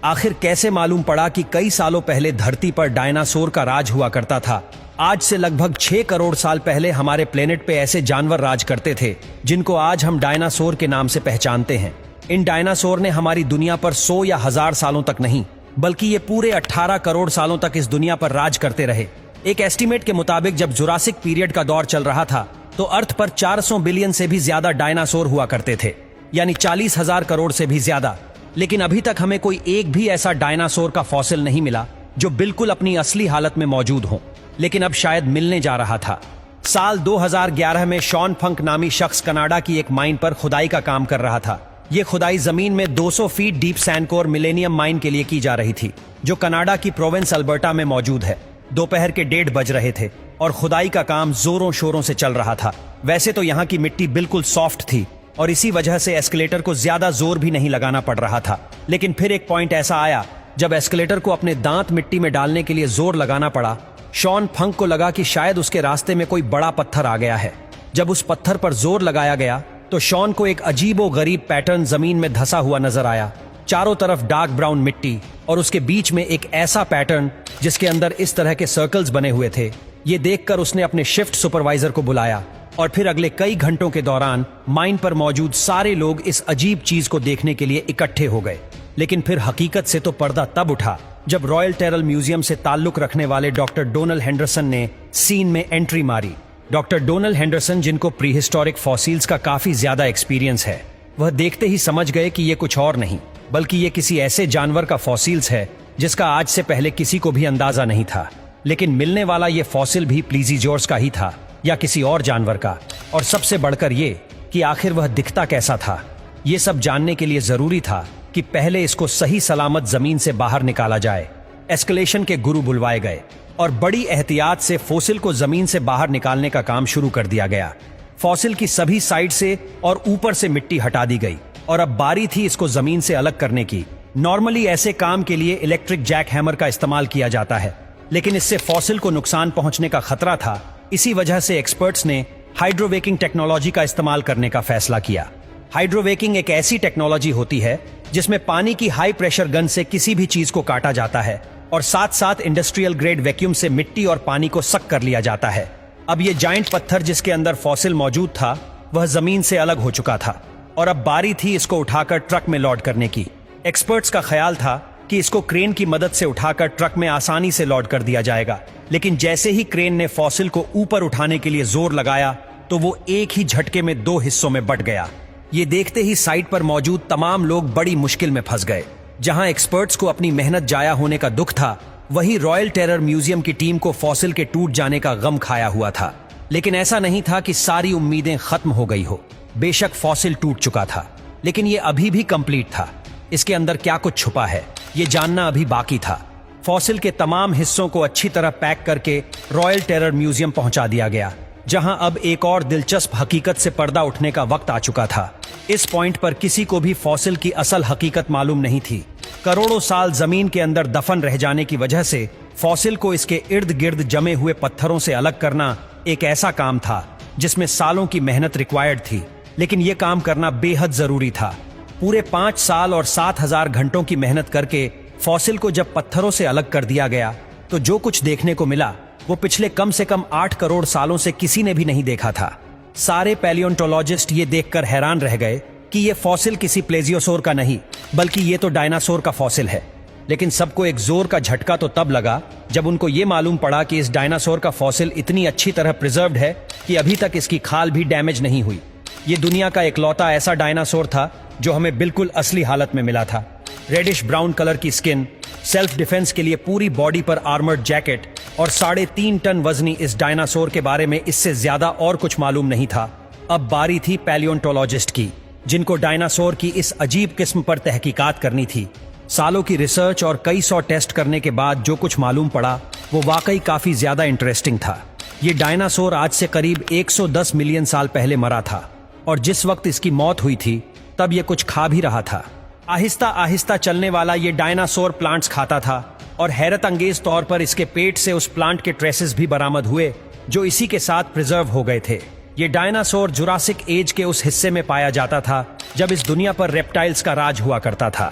आखिर कैसे मालूम पड़ा कि कई सालों पहले धरती पर डायनासोर का राज हुआ करता था। आज से लगभग 6 करोड़ साल पहले हमारे प्लेनेट पे ऐसे जानवर राज करते थे जिनको आज हम डायनासोर के नाम से पहचानते हैं। इन डायनासोर ने हमारी दुनिया पर 100 या 1000 सालों तक नहीं, बल्कि ये पूरे 18 करोड़ सालों तक इस दुनिया पर राज करते रहे। एक एस्टीमेट के मुताबिक जब जुरासिक पीरियड का दौर चल रहा था तो अर्थ पर 400 बिलियन से भी ज्यादा डायनासोर हुआ करते थे, यानी 40,000 करोड़ से भी ज्यादा। लेकिन अभी तक हमें कोई एक भी ऐसा डायनासोर का फॉसिल नहीं मिला जो बिल्कुल अपनी असली हालत में मौजूद हो, लेकिन अब शायद मिलने जा रहा था। साल 2011 में शॉन फंक नामी शख्स कनाडा की एक माइन पर खुदाई का काम कर रहा था। ये खुदाई जमीन में 200 फीट डीप सैंडकोर मिलेनियम माइन के लिए की जा रही थी, जो कनाडा की प्रोविंस अल्बर्टा में मौजूद है। दोपहर के 1:30 बज रहे थे और खुदाई का काम जोरों शोरों से चल रहा था। वैसे तो यहाँ की मिट्टी बिल्कुल सॉफ्ट थी और इसी वजह से एस्केलेटर को ज्यादा जोर भी नहीं लगाना पड़ रहा था, लेकिन फिर एक पॉइंट ऐसा आया जब एस्केलेटर को अपने दांत मिट्टी में डालने के लिए जोर लगाना पड़ा। शॉन फंक को लगा कि शायद उसके रास्ते में कोई बड़ा पत्थर आ गया है। जब उस पत्थर पर जोर लगाया गया तो शॉन को एक अजीबो गरीब पैटर्न जमीन में धंसा हुआ नजर आया। चारों तरफ डार्क ब्राउन मिट्टी और उसके बीच में एक ऐसा पैटर्न जिसके अंदर इस तरह के सर्कल्स बने हुए थे। ये देखकर उसने अपने शिफ्ट सुपरवाइजर को बुलाया और फिर अगले कई घंटों के दौरान माइन पर मौजूद सारे लोग इस अजीब चीज को देखने के लिए इकट्ठे हो गए। लेकिन फिर हकीकत से तो पर्दा तब उठा जब रॉयल टेरल म्यूजियम से ताल्लुक रखने वाले डॉक्टर डोनल हेंडरसन ने सीन में एंट्री मारी। डॉक्टर डोनल हेंडरसन, जिनको प्रीहिस्टोरिक फॉसिल्स का काफी ज्यादा एक्सपीरियंस है, वह देखते ही समझ गए कि ये कुछ और नहीं बल्कि ये किसी ऐसे जानवर का फॉसिल्स है जिसका आज से पहले किसी को भी अंदाजा नहीं था। लेकिन मिलने वाला ये फॉसिल भी प्लीजियोर्स का ही था या किसी और जानवर का, और सबसे बढ़कर ये कि आखिर वह दिखता कैसा था। ये सब जानने के लिए जरूरी था कि पहले इसको सही सलामत जमीन से बाहर निकाला जाए। एस्केलेशन के गुरु बुलवाए गए और बड़ी एहतियात से फॉसिल को जमीन से बाहर निकालने का काम शुरू कर दिया गया। फॉसिल की सभी साइड से और ऊपर से मिट्टी हटा दी गई और अब बारी थी इसको जमीन से अलग करने की। नॉर्मली ऐसे काम के लिए इलेक्ट्रिक जैक हैमर का इस्तेमाल किया जाता है, लेकिन इससे फॉसिल को नुकसान पहुंचने का खतरा था। इसी वजह से एक्सपर्ट्स ने हाइड्रोवेकिंग टेक्नोलॉजी का इस्तेमाल करने का फैसला किया। हाइड्रोवेकिंग एक ऐसी टेक्नोलॉजी होती है जिसमें पानी की हाई प्रेशर गन से किसी भी चीज को काटा जाता है और साथ साथ इंडस्ट्रियल ग्रेड वैक्यूम से मिट्टी और पानी को सक कर लिया जाता है। अब ये जाइंट पत्थर जिसके अंदर फॉसिल मौजूद था वह जमीन से अलग हो चुका था और अब बारी थी इसको उठाकर ट्रक में लोड करने की। एक्सपर्ट्स का ख्याल था कि इसको क्रेन की मदद से उठाकर ट्रक में आसानी से लोड कर दिया जाएगा, लेकिन जैसे ही क्रेन ने फॉसिल को ऊपर उठाने के लिए जोर लगाया तो वो एक ही झटके में 2 हिस्सों में बंट गया। ये देखते ही साइट पर मौजूद तमाम लोग बड़ी मुश्किल में फंस गए। जहां एक्सपर्ट्स को अपनी मेहनत जाया होने का दुख था, वहीं रॉयल टेरर म्यूजियम की टीम को फॉसिल के टूट जाने का गम खाया हुआ था। लेकिन ऐसा नहीं था कि सारी उम्मीदें खत्म हो गई हो। बेशक फॉसिल टूट चुका था, लेकिन ये अभी भी कंप्लीट था। इसके अंदर क्या कुछ छुपा है ये जानना अभी बाकी था। फॉसिल के तमाम हिस्सों को अच्छी तरह पैक करके रॉयल टेरर म्यूजियम पहुंचा दिया गया, जहां अब एक और दिलचस्प हकीकत से पर्दा उठने का वक्त आ चुका था। इस पॉइंट पर किसी को भी फॉसिल की असल हकीकत मालूम नहीं थी। करोड़ों साल जमीन के अंदर दफन रह जाने की वजह से फॉसिल को इसके इर्द गिर्द जमे हुए पत्थरों से अलग करना एक ऐसा काम था जिसमें सालों की मेहनत रिक्वायर्ड थी, लेकिन यह काम करना बेहद जरूरी था। पूरे 5 साल और 7,000 घंटों की मेहनत करके फॉसिल को जब पत्थरों से अलग कर दिया गया तो जो कुछ देखने को मिला वो पिछले कम से कम 8 करोड़ सालों से किसी ने भी नहीं देखा था। सारे पैलियोंटोलॉजिस्ट ये देखकर हैरान रह गए कि ये फॉसिल किसी प्लेजियोसोर का नहीं बल्कि ये तो डायनासोर का फॉसिल है। लेकिन सबको एक जोर का झटका तो तब लगा जब उनको ये मालूम पड़ा कि इस डायनासोर का फॉसिल इतनी अच्छी तरह प्रिजर्व्ड है कि अभी तक इसकी खाल भी डैमेज नहीं हुई। ये दुनिया का इकलौता ऐसा डायनासोर था जो हमें बिल्कुल असली हालत में मिला था। रेडिश ब्राउन कलर की स्किन, सेल्फ डिफेंस के लिए पूरी बॉडी पर आर्मर्ड जैकेट और 3.5 टन वजनी इस डायनासोर के बारे में इससे ज्यादा और कुछ मालूम नहीं था। अब बारी थी पैलियोंटोलॉजिस्ट की, जिनको डायनासोर की इस अजीब किस्म पर तहकीकात करनी थी। सालों की रिसर्च और कई 100 टेस्ट करने के बाद जो कुछ मालूम पड़ा वो वाकई काफी ज्यादा इंटरेस्टिंग था। ये डायनासोर आज से करीब 110 मिलियन साल पहले मरा था और जिस वक्त इसकी मौत हुई थी तब ये कुछ खा भी रहा था। आहिस्ता आहिस्ता चलने वाला ये डायनासोर प्लांट्स खाता था और हैरत अंगेज तौर पर इसके पेट से उस प्लांट के ट्रेसेस भी बरामद हुए जो इसी के साथ प्रिजर्व हो गए थे। ये डायनासोर जुरासिक एज के उस हिस्से में पाया जाता था जब इस दुनिया पर रेप्टाइल्स का राज हुआ करता था।